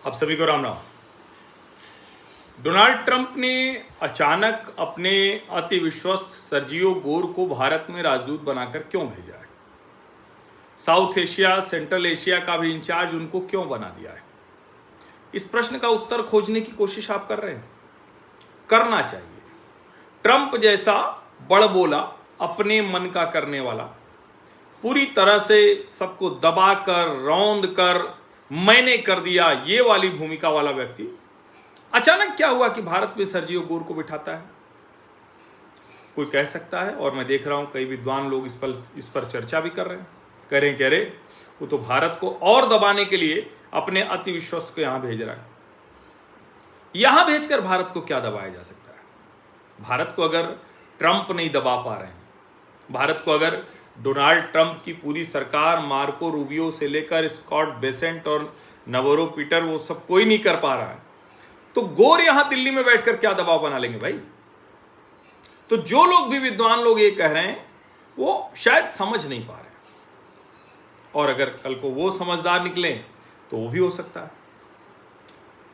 आप सभी को राम राम। डोनाल्ड ट्रंप ने अचानक अपने अति विश्वस्त सर्जियो गोर को भारत में राजदूत बनाकर क्यों भेजा है? साउथ एशिया, सेंट्रल एशिया का भी इंचार्ज उनको क्यों बना दिया है? इस प्रश्न का उत्तर खोजने की कोशिश आप कर रहे हैं। करना चाहिए। ट्रंप जैसा बड़बोला, अपने मन का करने वाला, पूरी तरह से सबको दबाकर रौंद कर मैंने कर दिया ये वाली भूमिका वाला व्यक्ति अचानक क्या हुआ कि भारत में सर्जियो गोर को बिठाता है? कोई कह सकता है, और मैं देख रहा हूं कई विद्वान लोग इस पर चर्चा भी कर रहे हैं, कह रहे वो तो भारत को और दबाने के लिए अपने अति विश्वस्त को यहां भेज रहा है। यहां भेजकर भारत को क्या दबाया जा सकता है? भारत को अगर ट्रंप नहीं दबा पा रहे हैं, भारत को अगर डोनाल्ड ट्रंप की पूरी सरकार, मार्को रूबियो से लेकर स्कॉट बेसेंट और नवोरो पीटर, वो सब कोई नहीं कर पा रहा है, तो गोर यहां दिल्ली में बैठकर क्या दबाव बना लेंगे भाई? तो जो लोग भी विद्वान लोग ये कह रहे हैं वो शायद समझ नहीं पा रहे हैं, और अगर कल को वो समझदार निकले तो वो भी हो सकता है,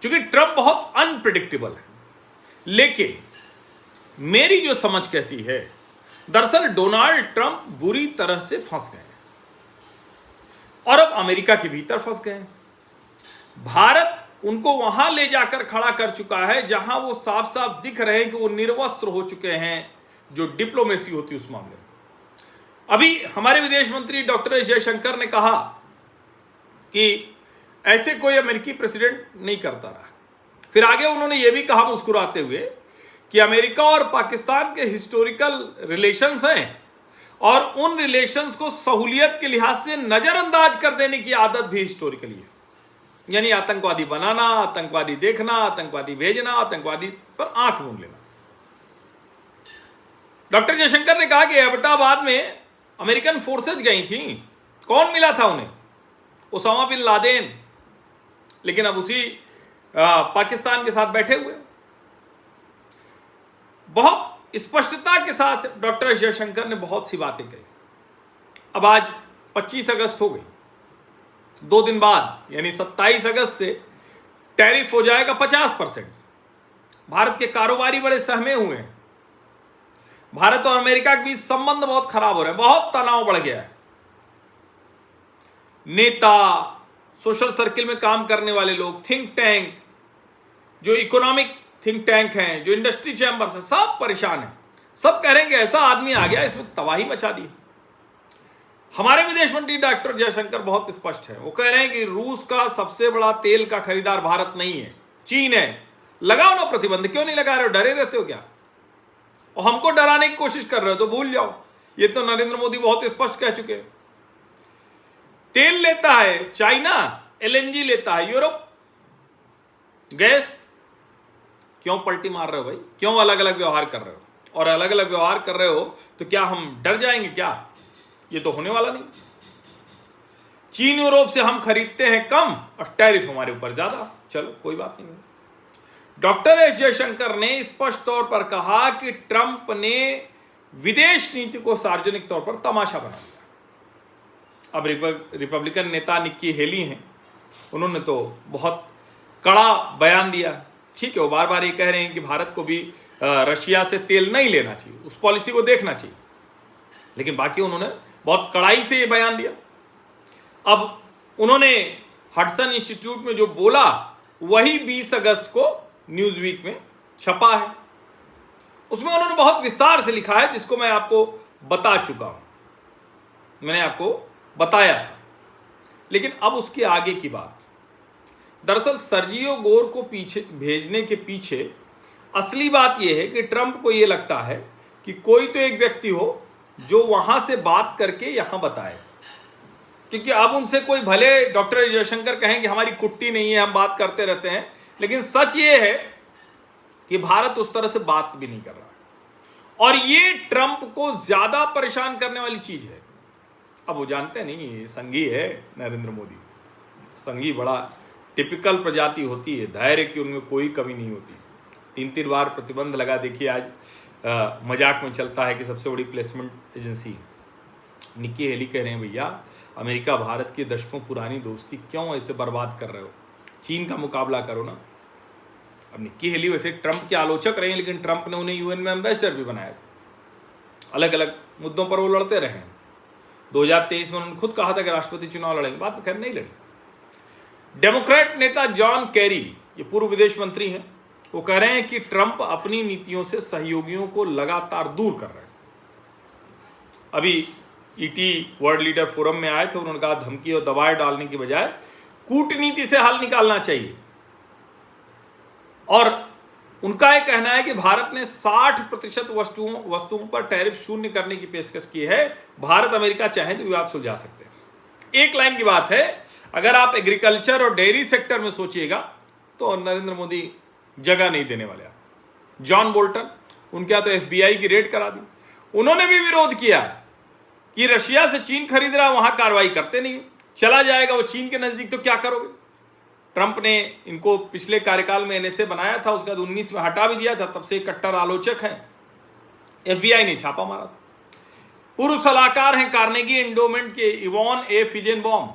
क्योंकि ट्रंप बहुत अनप्रिडिक्टेबल है। लेकिन मेरी जो समझ कहती है, दरअसल डोनाल्ड ट्रंप बुरी तरह से फंस गए और अब अमेरिका के भीतर फंस गए। भारत उनको वहां ले जाकर खड़ा कर चुका है जहां वो साफ साफ दिख रहे हैं कि वो निर्वस्त्र हो चुके हैं, जो डिप्लोमेसी होती है उस मामले में। अभी हमारे विदेश मंत्री डॉक्टर एस जयशंकर ने कहा कि ऐसे कोई अमेरिकी प्रेसिडेंट नहीं करता रहा। फिर आगे उन्होंने ये भी कहा मुस्कुराते हुए कि अमेरिका और पाकिस्तान के हिस्टोरिकल रिलेशंस हैं और उन रिलेशंस को सहूलियत के लिहाज से नजरअंदाज कर देने की आदत भी हिस्टोरिकली है। यानी आतंकवादी बनाना, आतंकवादी देखना, आतंकवादी भेजना, आतंकवादी पर आंख मूंद लेना। डॉक्टर जयशंकर ने कहा कि एबटाबाद में अमेरिकन फोर्सेज गई थी, कौन मिला था उन्हें? Osama bin Laden. लेकिन अब उसी पाकिस्तान के साथ बैठे हुए। बहुत स्पष्टता के साथ डॉक्टर जयशंकर ने बहुत सी बातें कही। अब आज 25 अगस्त हो गई, 2 दिन बाद यानी 27 अगस्त से टैरिफ हो जाएगा 50%। भारत के कारोबारी बड़े सहमे हुए हैं। भारत और अमेरिका के बीच संबंध बहुत खराब हो रहे हैं, बहुत तनाव बढ़ गया है। नेता, सोशल सर्किल में काम करने वाले लोग, थिंक टैंक, जो इकोनॉमिक थिंक टैंक हैं, जो इंडस्ट्री चैम्बर्स हैं, सब परेशान हैं। सब कह रहे हैं कि ऐसा आदमी आ गया, इसमें तबाही मचा दी। हमारे विदेश मंत्री डॉक्टर जयशंकर बहुत स्पष्ट है। वो कह रहे हैं कि रूस का सबसे बड़ा तेल का खरीदार भारत नहीं है, चीन है। लगाओ ना प्रतिबंध, क्यों नहीं लगा रहे हो? डरे रहते हो क्या? और हमको डराने की कोशिश कर रहे हो तो भूल जाओ, ये तो नरेंद्र मोदी बहुत स्पष्ट कह चुके हैं। तेल लेता है चाइना, एलएनजी लेता है यूरोप, गैस। क्यों पलटी मार रहे हो भाई? क्यों अलग अलग व्यवहार कर रहे हो? और अलग अलग व्यवहार कर रहे हो तो क्या हम डर जाएंगे क्या? ये तो होने वाला नहीं। चीन यूरोप से हम खरीदते हैं कम और टैरिफ हमारे ऊपर ज्यादा। चलो कोई बात नहीं। डॉक्टर एस जयशंकर ने स्पष्ट तौर पर कहा कि ट्रंप ने विदेश नीति को सार्वजनिक तौर पर तमाशा बना दिया। अब रिपब्लिकन नेता निक्की हेली हैं, उन्होंने तो बहुत कड़ा बयान दिया। ठीक है, वो बार बार ये कह रहे हैं कि भारत को भी रशिया से तेल नहीं लेना चाहिए, उस पॉलिसी को देखना चाहिए। लेकिन बाकी उन्होंने बहुत कड़ाई से ये बयान दिया। अब उन्होंने हडसन इंस्टीट्यूट में जो बोला वही 20 अगस्त को न्यूज वीक में छपा है। उसमें उन्होंने बहुत विस्तार से लिखा है, जिसको मैं आपको बता चुका हूं, मैंने आपको बताया था। लेकिन अब उसके आगे की बात, दरअसल सर्जियो गोर को पीछे भेजने के पीछे असली बात यह है कि ट्रंप को यह लगता है कि कोई तो एक व्यक्ति हो जो वहां से बात करके यहां बताए। क्योंकि अब उनसे कोई, भले डॉक्टर जयशंकर कहें कि हमारी कुट्टी नहीं है, हम बात करते रहते हैं, लेकिन सच ये है कि भारत उस तरह से बात भी नहीं कर रहा है। और ये ट्रंप को ज्यादा परेशान करने वाली चीज है। अब वो जानते नहीं, ये संघी है नरेंद्र मोदी। संघी बड़ा टिपिकल प्रजाति होती है, धैर्य की उनमें कोई कमी नहीं होती। 3-3 बार प्रतिबंध लगा। देखिए आज मजाक में चलता है कि सबसे बड़ी प्लेसमेंट एजेंसी निक्की हेली कह रहे हैं भैया अमेरिका भारत की दशकों पुरानी दोस्ती क्यों ऐसे बर्बाद कर रहे हो? चीन का मुकाबला करो ना। अब निक्की हेली वैसे ट्रंप के आलोचक रहे हैं, लेकिन ट्रंप ने उन्हें यूएन में एम्बेसडर भी बनाया था। अलग अलग मुद्दों पर वो लड़ते रहे हैं। 2023 में उन्होंने खुद कहा था कि राष्ट्रपति चुनाव लड़ेंगे, बाद में खैर नहीं लड़ी। डेमोक्रेट नेता जॉन कैरी, ये पूर्व विदेश मंत्री हैं, वो कह रहे हैं कि ट्रंप अपनी नीतियों से सहयोगियों को लगातार दूर कर रहे हैं। अभी ईटी वर्ल्ड लीडर फोरम में आए थे, उन्होंने कहा धमकी और दबाव डालने की बजाय कूटनीति से हल निकालना चाहिए। और उनका यह कहना है कि भारत ने 60% वस्तुओं पर टैरिफ शून्य करने की पेशकश की है। भारत अमेरिका चाहे तो विवाद सुलझा सकते हैं। एक लाइन की बात है, अगर आप एग्रीकल्चर और डेयरी सेक्टर में सोचिएगा तो नरेंद्र मोदी जगह नहीं देने वाले। जॉन बोल्टन, उनके यहाँ तो एफबीआई की रेड करा दी। उन्होंने भी विरोध किया कि रशिया से चीन खरीद रहा, वहां कार्रवाई करते नहीं, चला जाएगा वो चीन के नजदीक तो क्या करोगे। ट्रंप ने इनको पिछले कार्यकाल में एनएसए बनाया था, उसके बाद 19 में हटा भी दिया था, तब से कट्टर आलोचक हैं। एफबीआई ने छापा मारा था। पूर्व सलाहकार हैं कार्नेगी एंडोमेंट के इवॉन ए फिजेनबॉम,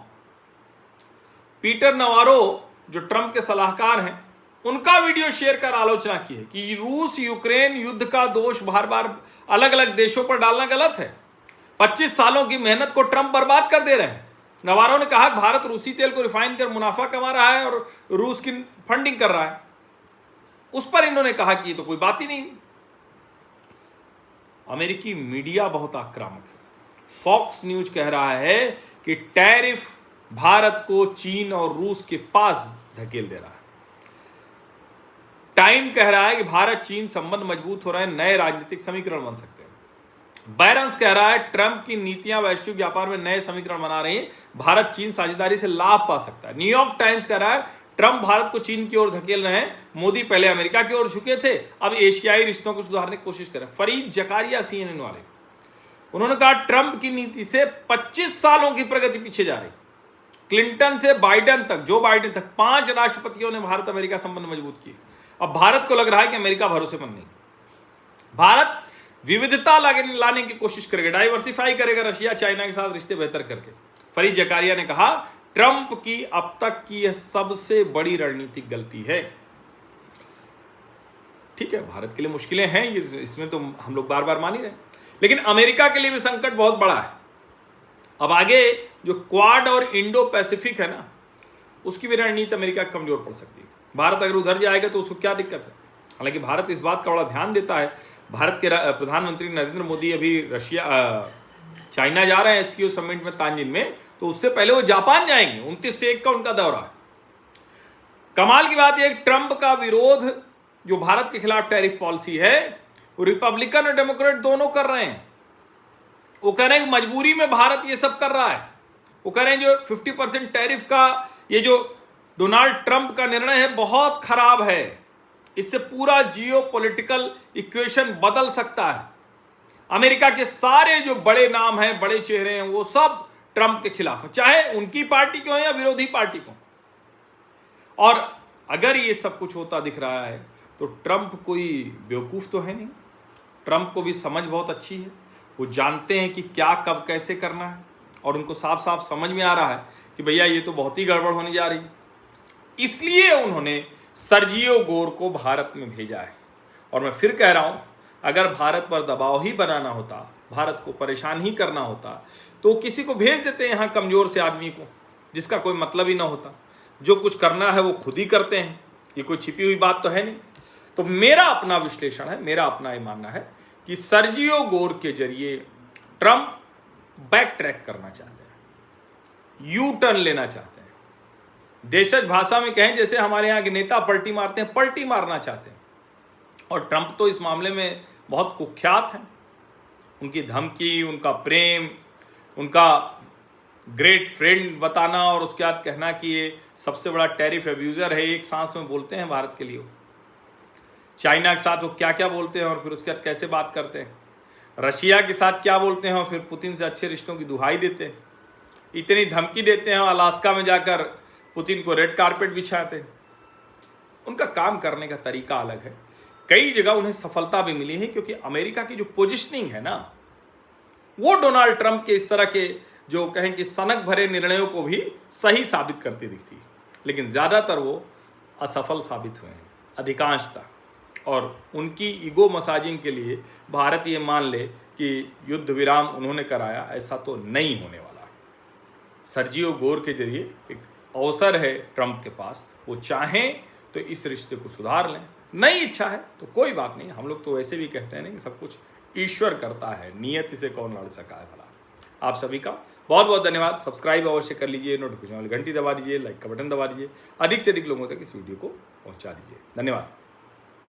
पीटर नवारो जो ट्रंप के सलाहकार हैं, उनका वीडियो शेयर कर आलोचना की है कि रूस यूक्रेन युद्ध का दोष बार बार अलग अलग देशों पर डालना गलत है। 25 सालों की मेहनत को ट्रंप बर्बाद कर दे रहे हैं। नवारो ने कहा भारत रूसी तेल को रिफाइन कर मुनाफा कमा रहा है और रूस की फंडिंग कर रहा है। उस पर इन्होंने कहा कि ये तो कोई बात ही नहीं। अमेरिकी मीडिया बहुत आक्रामक है। फॉक्स न्यूज कह रहा है कि टैरिफ भारत को चीन और रूस के पास धकेल दे रहा है। टाइम कह रहा है कि भारत चीन संबंध मजबूत हो रहे हैं, नए राजनीतिक समीकरण बन सकते हैं। बैरंस कह रहा है ट्रंप की नीतियां वैश्विक व्यापार में नए समीकरण बना रही हैं, भारत चीन साझेदारी से लाभ पा सकता है। न्यूयॉर्क टाइम्स कह रहा है ट्रंप भारत को चीन की ओर धकेल रहे हैं, मोदी पहले अमेरिका की ओर झुके थे, अब एशियाई रिश्तों को सुधारने की कोशिश कर रहे हैं। फरीद जकारिया सीएनएन वाले, उन्होंने कहा ट्रंप की नीति से 25 सालों की प्रगति पीछे जा रही। क्लिंटन से बाइडेन तक, जो बाइडेन तक 5 राष्ट्रपतियों ने भारत अमेरिका संबंध मजबूत किए। अब भारत को लग रहा है कि अमेरिका भरोसेमंद नहीं। भारत विविधता लाने की कोशिश करेगा, डाइवर्सिफाई करेगा रशिया चाइना के साथ रिश्ते बेहतर करके। फरीद जकारिया ने कहा ट्रंप की अब तक की यह सबसे बड़ी रणनीतिक गलती है। ठीक है, भारत के लिए मुश्किलें हैं, इसमें तो हम लोग बार बार मान ही रहे, लेकिन अमेरिका के लिए भी संकट बहुत बड़ा है। अब आगे जो क्वाड और इंडो पैसिफिक है ना, उसकी भी रणनीति अमेरिका कमजोर पड़ सकती है। भारत अगर उधर जाएगा तो उसको क्या दिक्कत है। हालांकि भारत इस बात का बड़ा ध्यान देता है। भारत के प्रधानमंत्री नरेंद्र मोदी अभी चाइना जा रहे हैं एससीओ समिट में तांजिन में, तो उससे पहले वो जापान जाएंगे। 29 से 1 का उनका दौरा है। कमाल की बात यह, ट्रंप का विरोध जो भारत के खिलाफ टैरिफ पॉलिसी है, वो रिपब्लिकन और डेमोक्रेट दोनों कर रहे हैं। वो कह रहे हैं मजबूरी में भारत ये सब कर रहा है। वो कह रहे हैं जो 50% टैरिफ का ये जो डोनाल्ड ट्रंप का निर्णय है बहुत खराब है, इससे पूरा जियोपॉलिटिकल इक्वेशन बदल सकता है। अमेरिका के सारे जो बड़े नाम हैं, बड़े चेहरे हैं, वो सब ट्रंप के खिलाफ हैं, चाहे उनकी पार्टी को या विरोधी पार्टी को। और अगर ये सब कुछ होता दिख रहा है तो ट्रंप कोई बेवकूफ तो है नहीं। ट्रंप को भी समझ बहुत अच्छी है। वो जानते हैं कि क्या कब कैसे करना है, और उनको साफ साफ समझ में आ रहा है कि भैया ये तो बहुत ही गड़बड़ होने जा रही। इसलिए उन्होंने सर्जियो गोर को भारत में भेजा है। और मैं फिर कह रहा हूं, अगर भारत पर दबाव ही बनाना होता, भारत को परेशान ही करना होता, तो किसी को भेज देते यहाँ कमजोर से आदमी को, जिसका कोई मतलब ही ना होता। जो कुछ करना है वो खुद ही करते हैं, ये कोई छिपी हुई बात तो है नहीं। तो मेरा अपना विश्लेषण है, मेरा अपना ये मानना है कि सर्जियो गोर के जरिए ट्रंप बैक ट्रैक करना चाहते हैं, यू टर्न लेना चाहते हैं। देशज भाषा में कहें जैसे हमारे यहाँ के नेता पलटी मारते हैं, पलटी मारना चाहते हैं। और ट्रंप तो इस मामले में बहुत कुख्यात हैं। उनकी धमकी, उनका प्रेम, उनका ग्रेट फ्रेंड बताना और उसके बाद कहना कि ये सबसे बड़ा टैरिफ एब्यूजर है, एक सांस में बोलते हैं भारत के लिए। चाइना के साथ वो क्या क्या बोलते हैं और फिर उसके बाद कैसे बात करते हैं, रशिया के साथ क्या बोलते हैं और फिर पुतिन से अच्छे रिश्तों की दुहाई देते हैं, इतनी धमकी देते हैं, अलास्का में जाकर पुतिन को रेड कारपेट बिछाते। उनका काम करने का तरीका अलग है। कई जगह उन्हें सफलता भी मिली है, क्योंकि अमेरिका की जो पोजिशनिंग है ना, वो डोनाल्ड ट्रंप के इस तरह के जो कहें कि सनक भरे निर्णयों को भी सही साबित करती दिखती है। लेकिन ज़्यादातर वो असफल साबित हुए हैं, अधिकांशतः। और उनकी ईगो मसाजिंग के लिए भारत ये मान ले कि युद्ध विराम उन्होंने कराया, ऐसा तो नहीं होने वाला। सर्जियो गोर के जरिए एक अवसर है ट्रंप के पास, वो चाहें तो इस रिश्ते को सुधार लें, नहीं इच्छा है तो कोई बात नहीं। हम लोग तो वैसे भी कहते हैं ना कि सब कुछ ईश्वर करता है, नियति से कौन लड़ सका है भला। आप सभी का बहुत बहुत धन्यवाद। सब्सक्राइब अवश्य कर लीजिए, नोटिफिकेशन वाली घंटी दबा दीजिए, लाइक का बटन दबा दीजिए, अधिक से अधिक लोगों तक इस वीडियो को पहुंचा दीजिए। धन्यवाद।